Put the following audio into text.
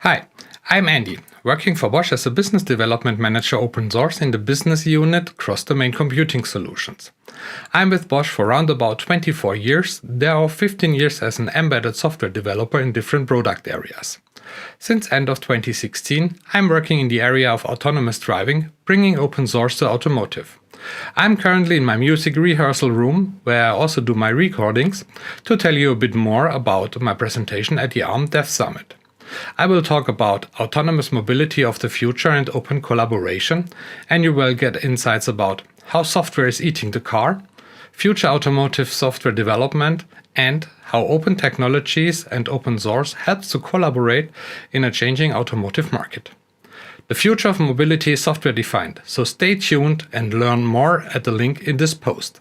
Hi, I'm Andy, working for Bosch as a business development manager open source in the business unit cross-domain computing solutions. I'm with Bosch for around about 24 years, thereof 15 years as an embedded software developer in different product areas. Since end of 2016, I'm working in the area of autonomous driving, bringing open source to automotive. I'm currently in my music rehearsal room, where I also do my recordings, to tell you a bit more about my presentation at the DevSummit. I will talk about autonomous mobility of the future and open collaboration, and you will get insights about how software is eating the car, future automotive software development, and how open technologies and open source helps to collaborate in a changing automotive market. The future of mobility is software defined, so stay tuned and learn more at the link in this post.